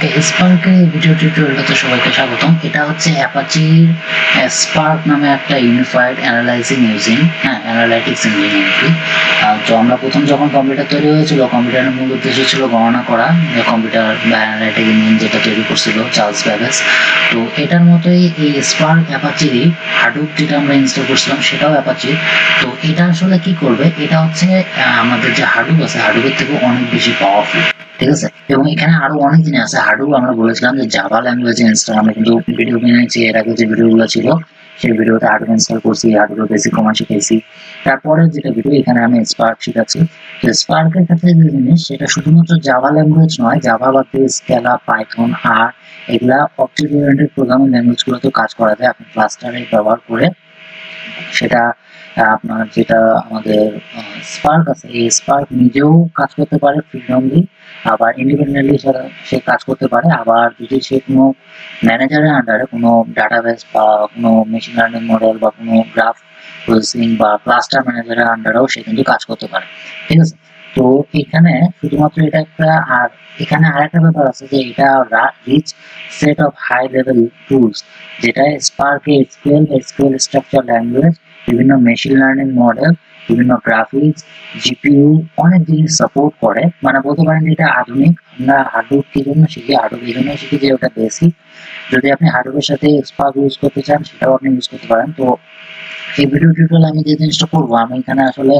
ওকে, স্পার্কের video টিউটোরিয়ালটাতে সবাইকে স্বাগতম। এটা হচ্ছে অ্যাপাচির স্পার্ক নামে একটা unified analysing using analytics engine আর কি। তো আমরা প্রথম যখন কম্পিউটার তৈরি হয়েছিল, কম্পিউটারের মূল উদ্দেশ্য ছিল গণনা করা, যে কম্পিউটার বা অ্যানালাইটিক ইঞ্জিন যেটা তৈরি করছিল চার্লস ব্যাবেজ। তো এটার মতোই এই স্পার্ক অ্যাপাচিরই হাডুপ যেটা আমরা ইনস্টল করছিলাম সেটাও অ্যাপাচির। তো এটা আসলে কি করবে, এটা হচ্ছে আমাদের যে হাডুপ আছে হাডুপের থেকে অনেক বেশি পাওয়ারফুল, ঠিক আছে। এবং এখানে আরো অনেক জিনিস আছে। হাডুপ আমরা বলেছিলাম যে জাভা ল্যাঙ্গুয়েজে ইনস্টল, আমরা কিন্তু ভিডিও বানিয়েছি এর আগে যে ভিডিওগুলো ছিল সেই ভিডিওতে হাডুপ ইনস্টল করছি, হাডুপের বেসিক কমান্ড শিখেছি। তারপরে যেটা ভিডিও এখানে আমি স্পার্ক শিখাচ্ছি। তো স্পার্কের ক্ষেত্রে যে জিনিস, সেটা শুধুমাত্র জাভা ল্যাঙ্গুয়েজ নয়, জাভা বা স্কেলা, পাইথন আর এগুলা অবজেক্ট ওরিয়েন্টেড প্রোগ্রামিং ল্যাঙ্গুয়েজ গুলোতে কাজ করা যায় আপনি ক্লাস্টারে ব্যবহার করে। সেটা আপনার যেটা আমাদের স্পার্ক আছে, এই স্পার্ক নিজেও কাজ করতে পারে ফ্রিডমলি, আবার ইন্ডিপেন্ডেন্টলি সে কাজ করতে পারে। আবার যদি সে কোনো ম্যানেজারের আন্ডারে কোনো ডাটাবেস বা কোনো মেশিন লার্নিং মডেল বা কোনো গ্রাফ প্রসেসিং বা ক্লাস্টার ম্যানেজারের আন্ডারেও সে কিন্তু কাজ করতে পারে, ঠিক আছে। তো এখানে শুধুমাত্র এটা একটা, আর এখানে আরেকটা ব্যাপার আছে যে এটা rich set of high level tools, যেটা স্পার্কে এসকিউএল স্ট্রাকচার ল্যাঙ্গুয়েজ, বিভিন্ন মেশিন লার্নিং মডেল, বিভিন্ন গ্রাফিক্স, জিপিইউ, অনেক জিনিস সাপোর্ট করে। মানে বলতে পারেন এটা আধুনিক। আমরা হাডুপ কি জন্য শিখি, হাডুপ এই জন্য শিখি যে ওটা বেসিক। যদি আপনি হাডুপের সাথে স্পার্ক ইউজ করতে চান সেটাও আপনি ইউজ করতে পারেন। তো এই ভিডিও টিউটোরিয়াল আমি যে জিনিসটা করবো, আমি এখানে আসলে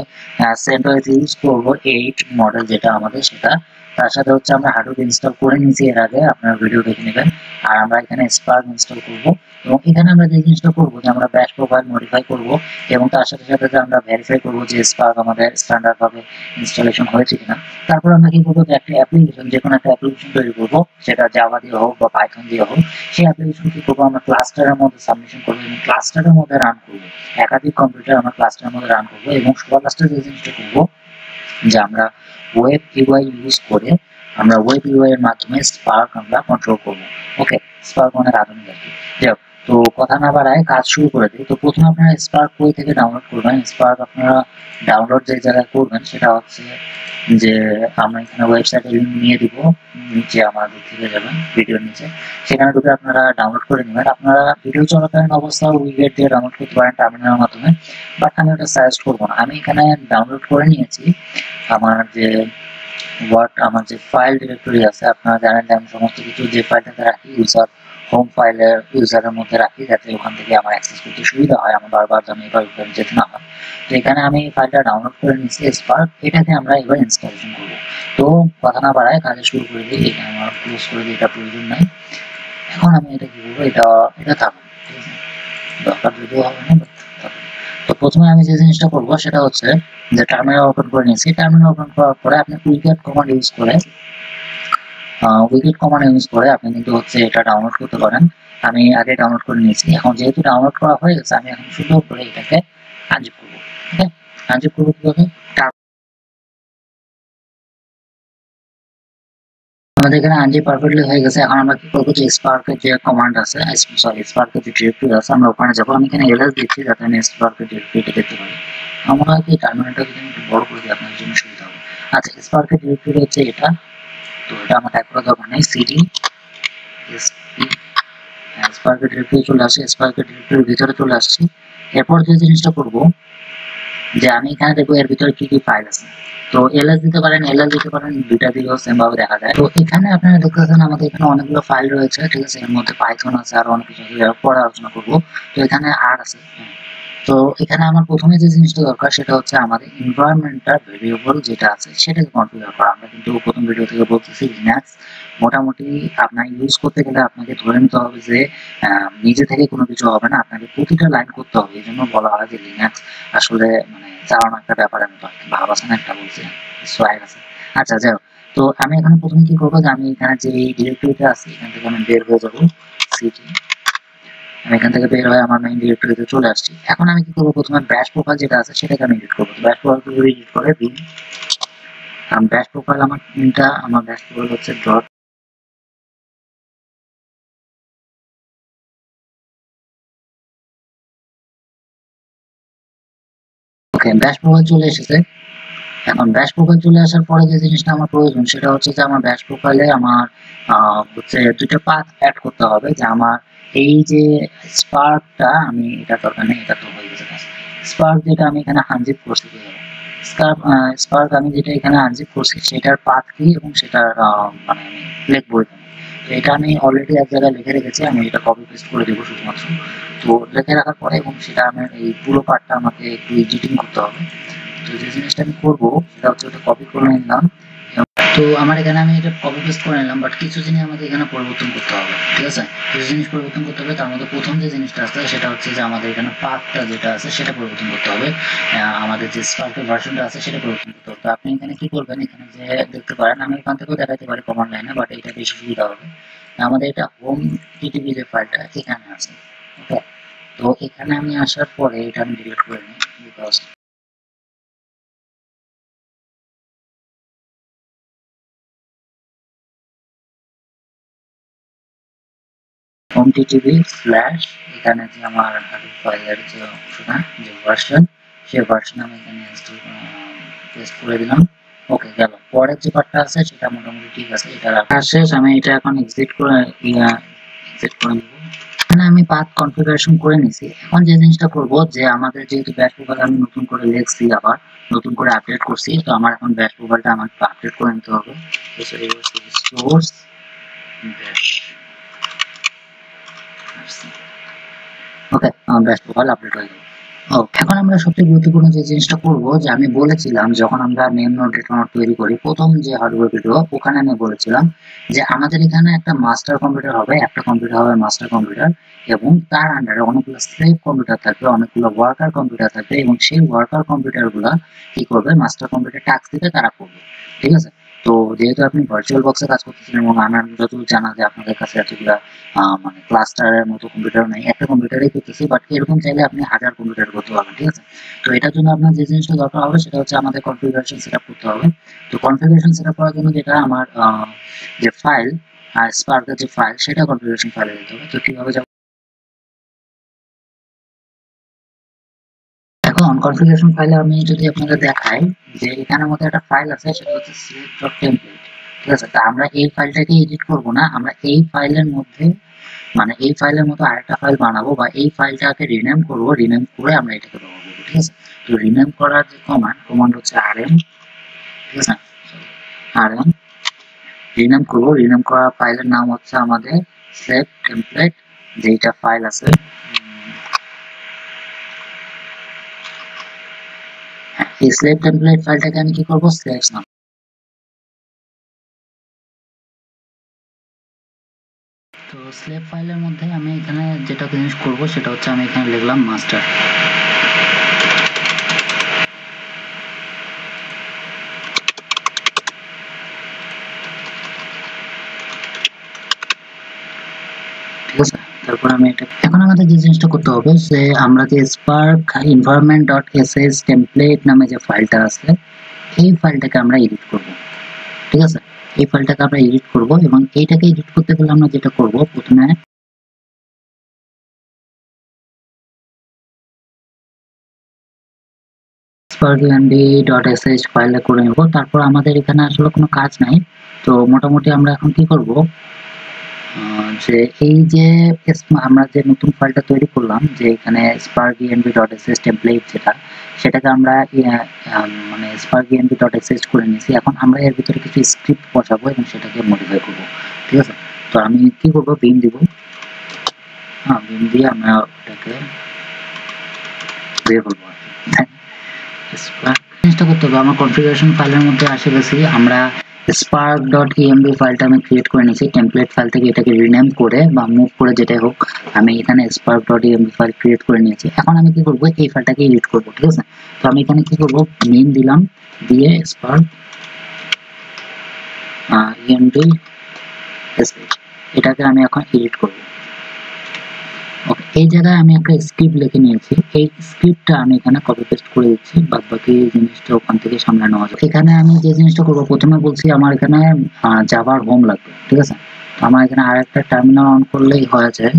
CentOS ইউজ করবো 8 মডেল যেটা আমাদের, সেটা তার সাথে হচ্ছে আমরা হাডুপ ইনস্টল করে নিয়েছি এর আগে, আপনার ভিডিও দেখে নেবেন। আর আমরা এখানে স্পার্ক ইনস্টল করব, এবং এখানে আমরা যে জিনিসটা করবো যে আমরা ব্যাশ প্রোফাইল মডিফাই করব, এবং তার সাথে সাথে যে আমরা ভেরিফাই করবো যে স্পার্ক আমাদের স্ট্যান্ডার্ড ভাবে ইনস্টলেশন হয়েছে কিনা। তারপর আমরা কি করবো, যে একটা অ্যাপ্লিকেশন, যে কোনো একটা অ্যাপ্লিকেশন তৈরি করবো, সেটা জাভা দিয়ে হোক বা পাইথন দিয়ে হোক, সেই অ্যাপ্লিকেশন কি করবো, আমরা ক্লাস্টারের মধ্যে সাবমিশন করবো এবং ক্লাস্টারের মধ্যে রান করবো। একাধিক কম্পিউটার আমরা ক্লাস্টারের মধ্যে রান করবো, এবং সবার লাস্টে যে জিনিসটা করবো যে আমরা ওয়েব ইউআই ইউজ করে আমরা ওয়েব ইউআই এর মাধ্যমে স্পার্ক আমরা কন্ট্রোল করবো। ওকে, স্পার্ক অনেক আধুনিক আর কি। যাই হোক, তো কথা না বাড়ায় কাজ শুরু করে দিই। তো প্রথমে আপনারা স্পার্ক বই থেকে ডাউনলোড করবেন। স্পার্ক আপনারা ডাউনলোড যে জায়গায় করবেন সেটা হচ্ছে যে আমরা এখানে ওয়েবসাইটের লিঙ্ক নিয়ে দিব, নিচে আমাদের থেকে যাবেন ভিডিওর নিচে, সেখানে ঢুকে আপনারা ডাউনলোড করে নেবেন। আপনারা ভিডিও চলাকালীন অবস্থায় উইগেট দিয়ে ডাউনলোড করতে পারেন টার্মিনালের মাধ্যমে, বাট আমি ওটা সাজেস্ট করবো না। আমি এখানে ডাউনলোড করে নিয়েছি আমার যে আমার যে ফাইল ডিরেক্টরি আছে। আপনারা জানেন যে আমি সমস্ত কিছু যে ফাইলটাতে রাখি ইউজার হোম ফাইলের ইউজারের মধ্যে রাখি, যাতে ওখান থেকে আমার অ্যাক্সেস করতে সুবিধা হয়, আমার বারবার যেন এবার যেতে না হয়। তো এখানে আমি ফাইলটা ডাউনলোড করে নিচ্ছি স্পার্ক, এটাকে আমরা এবার ইনস্টলেশন করবো। তো কথা না বাড়ায় কাজে শুরু করে দিই। এখানে আমার ক্লোজ করে দিই, এটা প্রয়োজন নাই। এখন আমি এটা কি করবো, এটা থাকবে, ঠিক আছে, দরকার যদিও হবে না। তো প্রথমে আমি যে জিনিসটা করবো সেটা হচ্ছে যে টার্মিনাল ওপেন করে নিয়েছি। টার্মিনাল ওপেন করার পরে আপনি উইগেট কমান্ড ইউজ করে আপনি কিন্তু হচ্ছে এটা ডাউনলোড করতে পারেন। আমি আগে ডাউনলোড করে নিয়েছি। এখন যেহেতু ডাউনলোড করা হয়ে গেছে, আমি এখন সুন্দর করে এটাকে আনজিপ করবো। ওকে, আনজিপ করবো কিভাবে, আমাদের এখানে আনজিপ পারফেক্টলি হয়ে গেছে। এখন আমরা কি করবো, যে স্পার্কের যে কমান্ড আছে, স্পার্কের যে ডিরেক্টরি আছে, আমরা ওখানে যাবো। আমি এখানে এলএস দিচ্ছি যাতে আমি স্পার্কের ডিরেক্টরিটা দেখতে পারি। আমরা কি টার্মিনালটা যদি একটু বড় করে দিই আপনার জন্য সুবিধা হবে। আচ্ছা, স্পার্কের ডিরেক্টরি হচ্ছে এটা। তো এটা আমার টাইপ করা দরকার নেই, সিডি এসপি স্পার্কের ডিরেক্টরি চলে আসে। স্পার্কের ডিরেক্টরির ভিতরে চলে আসছি। এরপর যে জিনিসটা করবো, যে আমি এখানে দেখবো এর ভিতরে কি কি ফাইল আছে। তো এলএস দিতে পারেন, এলএস দিতে পারেন, দুইটা দিলেও সেম ভাবে দেখা যায়। তো এখানে আপনারা দেখতে পাচ্ছেন আমাদের এখানে অনেকগুলো ফাইল রয়েছে, ঠিক আছে। এর মধ্যে পাইথন আছে, আর অনেক কিছু পরে আলোচনা করবো। তো এখানে আর আছে। তো এখানে আমার প্রথমে যে জিনিসটা দরকার সেটা হচ্ছে আমাদের এনভায়রনমেন্টাল ভেরিয়েবল যেটা আছে সেটাকে কনফিগার করা। আমরা কিন্তু প্রথম ভিডিও থেকে বলতেছি লিনাক্স মোটামুটি আপনার ইউজ করতে গেলে আপনাকে ধরে নিতে হবে যে নিজে থেকে কোনো কিছু হবে না, আপনাকে প্রতিটা লাইন করতে হবে। এই জন্য বলা হয় যে লিনাক্স আসলে মানে চালানো একটা ব্যাপারের মতো, ভাব আছে না একটা, বলছে সোয়াগ আছে। আচ্ছা, যাই হোক, তো আমি এখন প্রথমে কি করবো, যে আমি এখানে যে ডিরেক্টরিটা আছে এখান থেকে আমি বের হয়ে যাবো। সিটি, আমি এখান থেকে বের হয়ে আমার মেইন ডিরেক্টরিতে চলে আসছি। এখন আমি কি করবো, প্রথমে ব্যাশ প্রোফাইল যেটা আছে সেটাকে আমি এডিট করবো। ব্যাশ প্রোফাইল এডিট করে দিন। ব্যাশ প্রোফাইল আমার ব্যাশ প্রোফাইল হচ্ছে ডট। ওকে, ব্যাশ প্রোফাইল চলে এসেছে। এখন ব্যাশ প্রোফাইল চলে আসার পরে যে জিনিসটা আমার প্রয়োজন সেটা হচ্ছে যে আমার ব্যাশ প্রোফাইলে আমার হচ্ছে দুটো পাথ অ্যাড করতে হবে, যে আমার এই যে স্পার্কটা আমি এটা দরকার নেই, এটা তো হয়ে গেছে কাজ। স্পার্ক যেটা আমি এখানে আনজিপ করছি, স্পার্ক আমি যেটা এখানে আনজিপ করছি সেটার পাথ কি এবং সেটার মানে আমি লিখবো এখানে। তো এটা আমি অলরেডি এক জায়গায় লিখে রেখেছি, আমি এটা কপি পেস্ট করে দেবো শুধুমাত্র। তো লিখে রাখার পরে এবং সেটা আমি এই পুরো পার্টটা আমাকে একটু এডিটিং করতে হবে। তো যে জিনিসটা আমি করবো সেটা হচ্ছে ওটা কপি করে নিলাম। তো আমার এখানে আমি এটা কপি পেস্ট করে নিলাম, বাট কিছু জিনিস আমাকে এখানে পরিবর্তন করতে হবে, ঠিক আছে? কিছু জিনিস পরিবর্তন করতে হবে, তার মধ্যে প্রথম যে জিনিসটা আছে সেটা হচ্ছে যে আমাদের এখানে পাথটা যেটা আছে সেটা পরিবর্তন করতে হবে, আমাদের যে স্পার্কের ভার্সনটা আছে সেটা পরিবর্তন করতে হবে। তো আপনি এখানে কি করবেন, এখানে যে দেখতে পারেন আমি এখান থেকেও দেখাতে পারি কমান্ড লাইনে, বাট এটা বেশি সুবিধা হবে। আমাদের এটা হোম টিটিপি যে ফাইলটা এখানে আছে, ওকে? তো এখানে আমি আসার পরে এটা আমি ডিলিট করে নিই, বিকজ হোম টিটিপি স্ল্যাশ এখানে যে আমার হাডুপ ফাইলের যে অংশটা, যে ভার্সন, সেই ভার্সন আমি এখানে পেস্ট করে দিলাম। ওকে, গেল। পরের যে পার্টটা আছে সেটা মোটামুটি ঠিক আছে, এটা রাখা শেষ। আমি এটা এখন এক্সিট করে নেব। এখানে আমি পাথ কনফিগারেশন করে নিছি। এখন যে জিনিসটা করব, যে আমাদের যেহেতু ব্যাশ প্রোফাইল আমি নতুন করে লিখছি, আবার নতুন করে আপডেট করছি, তো আমার এখন ব্যাশ প্রোফাইলটা আমাকে আপডেট করে নিতে হবে। সোর্স ব্যাশ, ওকে, আমার ব্যাশ প্রোফাইল আপডেট হয়ে গেল। এখন আমরা সবচেয়ে গুরুত্বপূর্ণ যে জিনিসটা করব, যে আমি বলেছিলাম যখন আমরা নেম নোড ডেটা নোড তৈরি করি প্রথম যে হার্ডওয়্যার ভিডিও, ওখানে আমি বলেছিলাম যে আমাদের এখানে একটা মাস্টার কম্পিউটার হবে, একটা কম্পিউটার হবে মাস্টার কম্পিউটার, এবং তার আন্ডারে অনেকগুলো স্লেভ কম্পিউটার থাকবে, অনেকগুলো ওয়ার্কার কম্পিউটার থাকবে, এবং সেই ওয়ার্কার কম্পিউটার গুলা কি করবে, মাস্টার কম্পিউটার টাস্ক দিবে, তারা করবে, ঠিক আছে? তো যেহেতু আপনি ভার্চুয়াল বক্সে কাজ করতেছেন এবং আমার যতদূর জানা যে আপনাদের কাছে এতগুলা মানে ক্লাস্টারের মতো কম্পিউটার নেই, একটা কম্পিউটারে করতেছি, বাট এরকম চাইলে আপনি 1000 কম্পিউটার করতে পারবেন, ঠিক আছে? তো এটার জন্য আপনার যে জিনিসটা দরকার হবে সেটা হচ্ছে আমাদের কনফিগারেশন সেটআপ করতে হবে। তো কনফিগারেশন সেটআপ করার জন্য যেটা আমার যে ফাইল, স্পার্কের যে ফাইল, সেটা কনফিগারেশন ফাইলে দিতে হবে। তো কিভাবে যাব, এখন কনফিগারেশন ফাইলে আমি যদি আপনাদের দেখাই, যে এখানের মধ্যে একটা ফাইল আছে সেটা হচ্ছে select.template, ঠিক আছে? তা আমরা এই ফাইলটাকে এডিট করব না, আমরা এই ফাইলের মধ্যে মানে এই ফাইলের মতো আরেকটা ফাইল বানাবো, বা এই ফাইলটাকে রিনেম করব, রিনেম করে আমরা এটাকে ব্যবহার করবো, ঠিক আছে? তো রিনেম করার যে কমান্ড হচ্ছে rm, ঠিক আছে? rm রিনেম করব, রিনেম করা ফাইলের নাম হচ্ছে আমাদের সেভ টেমপ্লেট, যেটা ফাইল আছে। এই স্লেভ টেমপ্লেট ফাইলটাকে আমি কি করব, স্ল্যাশ নাম। তো স্লেভ ফাইলের মধ্যে আমি এখানে যেটা জিনিস করব সেটা হচ্ছে আমি এখানে লিখলাম মাস্টার। ঠিক আছে, তারপর আমি এটা, এখন আমাদের যে জিনিসটা করতে হবে, যে আমরা যে স্পার্ক environment.sh টেমপ্লেট নামে যে ফাইলটা আছে, এই ফাইলটাকে আমরা এডিট করব, ঠিক আছে? এই ফাইলটাকে আমরা এডিট করব, এবং এইটাকে এডিট করতে গেলে আমরা যেটা করব, প্রথমে spark-env.sh ফাইলটা করে নেব। তারপর আমাদের এখানে আসলে কোনো কাজ নাই, তো মোটামুটি আমরা এখন কি করব, যে এই যে আমরা যে নতুন ফাইলটা তৈরি করলাম, যে এখানে spark-env.sh টেমপ্লেট যেটা, সেটাকে আমরা মানে spark-env.sh করে নিয়েছি। এখন আমরা এর ভিতরে কিছু স্ক্রিপ্ট বসাবো এবং সেটাকে মডিফাই করব, ঠিক আছে? তো আমি কি করব, বিন দিব, বিন দিয়ে আমরা ওটাকে বের করবো। জিনিসটা করতে হবে, আমার কনফিগারেশন ফাইলের মধ্যে আসে গেছি, আমরা spark.env ফাইলটা আমি ক্রিয়েট করে নিয়েছি, টেমপ্লেট ফাইল থেকে এটাকে রিনেম করে বা মুভ করে যেটাই হোক, আমি এখানে spark.env ফাইল ক্রিয়েট করে নিয়েছি। এখন আমি কি করব, এই ফাইলটাকে এডিট করব, ঠিক আছে? তো আমি এখানে কি করব, নেম দিলাম, দিয়ে spark env এটাকে আমি এখন এডিট করব। ওকে, এই জায়গায় আমি একটা স্ক্রিপ্ট লিখে নিয়েছি, এই স্ক্রিপ্টটা আমি এখানে কপি পেস্ট করে দিচ্ছি, বাদ বাকি জিনিসটা ওখান থেকে সামনে নেওয়া যাবে। এখানে আমি যে জিনিসটা করবো, প্রথমে বলছি আমার এখানে জাভার হোম লাগবে, ঠিক আছে? তো আমার এখানে আরেকটা টার্মিনাল অন করলেই হয়ে যায়।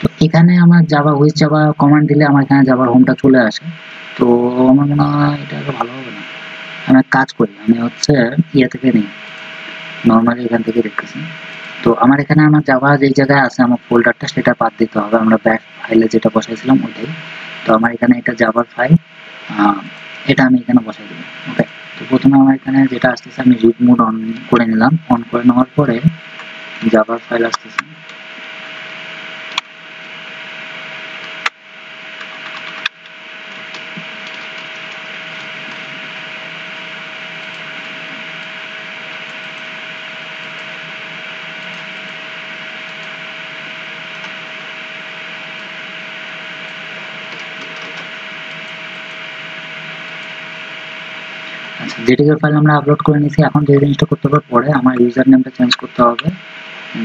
তো এখানে আমার জাভা হুইচ জাভা কমান্ড দিলে আমার এখানে জাভার হোমটা চলে আসে। তো আমার মনে হয় এটা ভালো হবে না, আমি এক কাজ করি, আমি হচ্ছে ইয়ে থেকে নিই, নর্মালি এখান থেকে দেখতেছি। তো আমার এখানে আমার জাভা যেই জায়গায় আছে আমার ফোল্ডারটা সেটা বাদ দিতে হবে, আমরা ব্যাক ফাইলে যেটা বসাইছিলাম ওইটাই। তো আমার এখানে এটা জাভার ফাইল, এটা আমি এখানে বসাই দেবো। ওকে, তো প্রথমে আমার এখানে যেটা আসতেছে আমি রিড মোড অন করে নিলাম, অন করে নেওয়ার পরে জাভার ফাইল আসতেছে। আচ্ছা, জেটিকের ফাইল আমরা আপলোড করে নিয়েছি। এখন যে জিনিসটা করতে হবে, পরে আমার ইউজার নেমটা চেঞ্জ করতে হবে।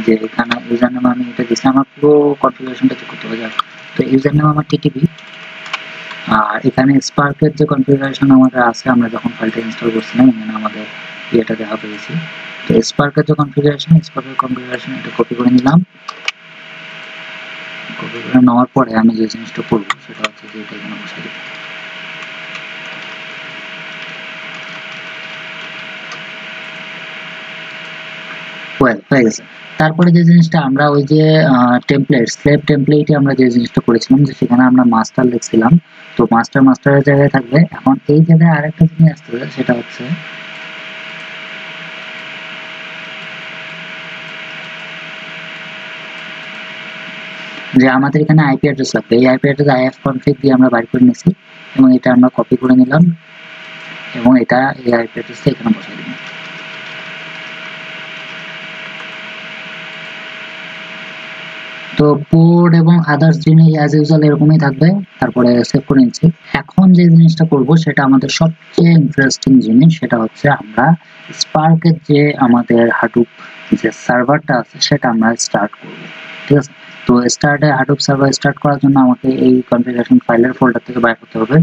যে এখানে ইউজার নেম আমি এটা দিচ্ছি, আমার পুরো কনফিগারেশনটা চেক করতে হবে। তো ইউজার নেম আমার টিটিপি, আর এখানে স্পার্কের যে কনফিগারেশন আমাদের আছে, আমরা যখন ফাইলটা ইনস্টল করছিলাম এখানে আমাদের ইয়েটা দেখা পেয়েছি। তো স্পার্কের যে কনফিগারেশন, স্পার্কের কনফিগারেশন এটা কপি করে নিলাম। কপি করে নেওয়ার পরে আমি যে জিনিসটা করবো সেটা হচ্ছে যে এটা এখানে বসাই দেবো। হয়ে গেছে। তারপরে যে জিনিসটা আমরা ওই যে টেমপ্লেট, স্লেভ টেমপ্লেটে আমরা যে জিনিসটা করেছিলাম, যে সেখানে আমরা মাস্টার লিখছিলাম, তো মাস্টারের জায়গায় থাকবে। এখন এই জায়গায় আরেকটা জিনিস আসতেছে, সেটা হচ্ছে যে আমাদের এখানে আইপি অ্যাড্রেস লাগবে। এই আইপি অ্যাড্রেস ifconfig দিয়ে আমরা বাইর করে নিয়েছি, এবং এটা আমরা কপি করে নিলাম, এবং এটা এই আইপি অ্যাড্রেসটা এখানে বসাই দিলাম। তো পোর্ট এবং আদার্স জিনিস অ্যাজ ইউজুয়াল এরকমই থাকবে। তারপরে সেভ করে নিচ্ছি। এখন যে জিনিসটা করব সেটা আমাদের সবচেয়ে ইন্টারেস্টিং জিনিস, সেটা হচ্ছে আমরা স্পার্কের যে আমাদের হাডুপ যে সার্ভারটা আছে সেটা আমরা স্টার্ট করব। ঠিক আছে, তো স্টার্টে হাডুপ সার্ভার স্টার্ট করার জন্য আমাকে এই কনফিগারেশন ফাইলের ফোল্ডার থেকে বাইর করতে হবে।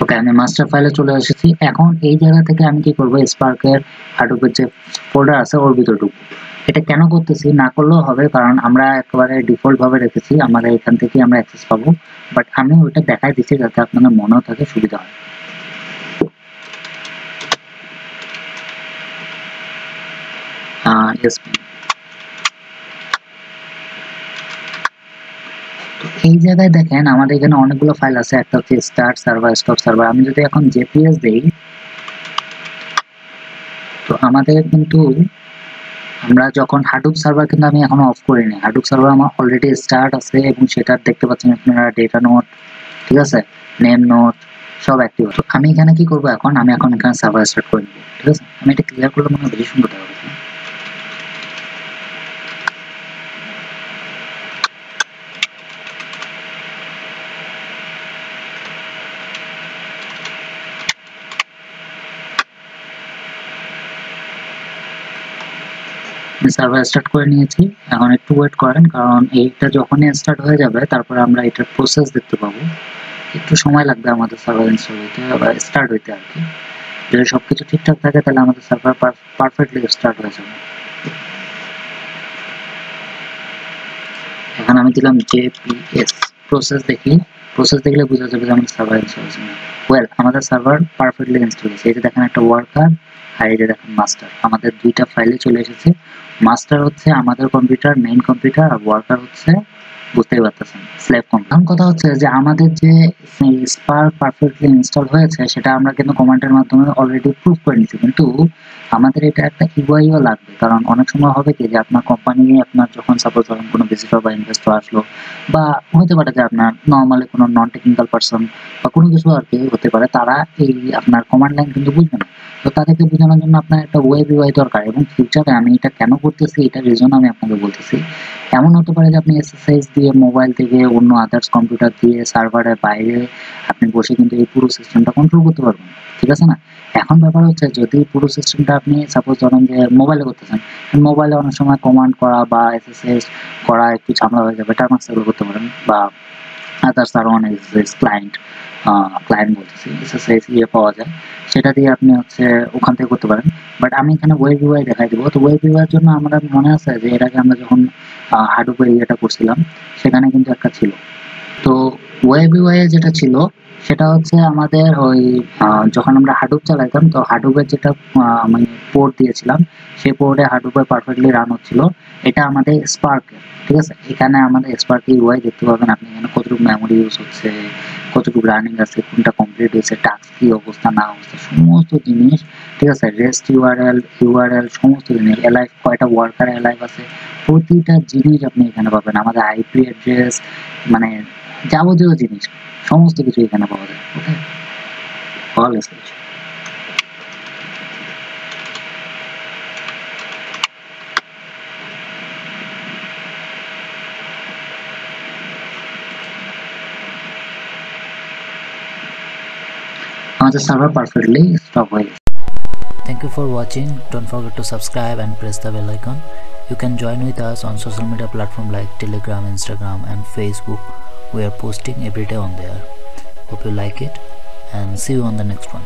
ওকে, আমি মাস্টার ফাইলে চলে এসেছি। এখন এই জায়গা থেকে আমি কি করব, স্পার্কের হাডুপের যে ফোল্ডার আছে ওর ভিতরে ঢুকবো। এটা কেন করতেছি, না করলেও হবে, কারণ আমরা একেবারে ডিফল্ট ভাবে রেখেছি, আমাদের এখান থেকে আমরা অ্যাক্সেস পাবো। বাট আমি ওইটা দেখাই দিচ্ছি যাতে আপনাদের মনেও থাকে, সুবিধা হয়। এই জায়গায় দেখেন আমাদের এখানে অনেকগুলো ফাইল আছে, একটা হচ্ছে স্টার্ট সার্ভার, স্টপ সার্ভার। আমি যদি এখন জেপিএস দেই, তো আমাদের কিন্তু আমরা যখন হাডুপ সার্ভার কিন্তু আমি এখন অফ করিনি, হাডুপ সার্ভার আমার অলরেডি স্টার্ট আছে, এবং সেটা দেখতে পাচ্ছেন আপনারা ডেটা নোট, ঠিক আছে, নেম নোট সব অ্যাক্টিভ আছে। আমি এখানে কি করব, এখন আমি এখানে সার্ভার স্টার্ট করে নেব। ঠিক আছে, আমি এটা ক্লিয়ার করলে মনে হয় বেশি সুন্দর হবে। সার্ভার স্টার্ট করে নিয়েছি, এখন একটু ওয়েট করেন, কারণ এইটা যখনই স্টার্ট হয়ে যাবে তারপরে আমরা এটার প্রসেস দেখতে পাবো। একটু সময় লাগবে আমাদের সার্ভার ইনস্টল হইতে বা স্টার্ট হইতে আর কি। যদি সবকিছু ঠিকঠাক থাকে তাহলে আমাদের সার্ভার পারফেক্টলি স্টার্ট হয়ে যাবে। এখন আমি দিলাম জেপিএস, প্রসেস দেখি, প্রসেস দেখলে বোঝা যাবে যে আমাদের সার্ভার ইনস্টল হয়েছে। ওয়েল, আমাদের সার্ভার পারফেক্টলি ইনস্টল হয়েছে। এই যে দেখেন একটা ওয়ার্কার, আর এই যে দেখেন মাস্টার, আমাদের দুইটা ফাইলে চলে এসেছে। মাস্টার হচ্ছে আমাদের কম্পিউটার, মেইন কম্পিউটার, আর ওয়ার্কার হচ্ছে বুঝতেই পারতেছেন স্লেভ কম্পিউটার। কথা হচ্ছে যে আমাদের যে স্পার্ক পারফেক্টলি ইনস্টল হয়েছে সেটা আমরা কিন্তু কমান্ডের মাধ্যমে অলরেডি প্রুভ করে নিচ্ছি, কিন্তু আমাদের এটা একটা ইউআইও লাগবে। কারণ অনেক সময় হবে কি যে আপনার কোম্পানি, আপনার যখন সাপোজ ধরেন কোনো ভিজিটর বা ইনভেস্টর আসলো, বা হতে পারে যে আপনার নর্মালি কোনো নন টেকনিক্যাল পারসন বা কোনো কিছু আর কি হতে পারে, তারা এই আপনার কমান্ড লাইন কিন্তু বুঝবে না। তো তাদেরকে বোঝানোর জন্য আপনার একটা ওয়েব ইউআই দরকার। এবং ফিউচারে আমি এটা কেন করতেছি, এটা রিজন আমি আপনাকে বলতেছি। এমন হতে পারে যে আপনি এসএসএইচ দিয়ে মোবাইল থেকে অন্য আদার্স কম্পিউটার দিয়ে সার্ভারের বাইরে আপনি বসে কিন্তু এই পুরো সিস্টেমটা কন্ট্রোল করতে পারবেন, ঠিক আছে না? এখন ব্যাপার হচ্ছে যদি পুরো সিস্টেমটা আপনি সাপোজ ধরেন যে মোবাইলে করতেছেন, মোবাইলে অনেক সময় কমান্ড করা বা এসএসএইচ করা একটু ঝামেলা হয়ে যাবে, টার্মাক্স এগুলো করতে পারেন, বা আদার্স আরো অনেক এসএসএইচ ক্লায়েন্ট ক্লায়েন্ট বলতেছি, এসএসএস ইয়ে পাওয়া যায়, সেটা দিয়ে আপনি হচ্ছে ওখান থেকে করতে পারেন। বাট আমি এখানে ওয়েব ইউআই দেখাই দেবো। তো ওয়েব ইউআই এর জন্য আমরা মনে আছে যে এর আগে আমরা যখন হাডুপের ইয়েটা করছিলাম সেখানে কিন্তু একটা ছিল। তো ওয়েব ইউআই এ যেটা ছিল সেটা হচ্ছে আমাদের ওই যখন আমরা হাডুপ চালাইতাম, তো হাডুপের যেটা মানে পোর্ট দিয়েছিলাম সেই পোর্টে হাডুপে পারফেক্টলি রান হচ্ছিল। এটা আমাদের স্পার্কের, ঠিক আছে। এখানে আমাদের স্পার্কে ইউআই দেখতে পাবেন আপনি, এখানে কতটুকু মেমোরি ইউজ হচ্ছে, কতটুকু রানিং আছে, কোনটা কমপ্লিট হয়েছে, টাস্ক কি অবস্থা না অবস্থা, সমস্ত জিনিস, ঠিক আছে। রেস্ট ইউআরএল সমস্ত জিনিস, এলাইভ কয়টা ওয়ার্কার এলাইভ আছে, প্রতিটা জিনিস আপনি এখানে পাবেন। আমাদের আইপি অ্যাড্রেস, মানে যাবতীয় জিনিস সমস্ত কিছু এখানে পাওয়া যায়। ওকে, অল স্টেজ। আমাদের সার্ভার পারফেক্টলি স্টপ হয়ে গেছে। Thank you for watching. Don't forget to subscribe and press the bell icon. You can join with us on social media platforms like Telegram, Instagram and Facebook. We are posting every day on there. Hope you like it and see you on the next one.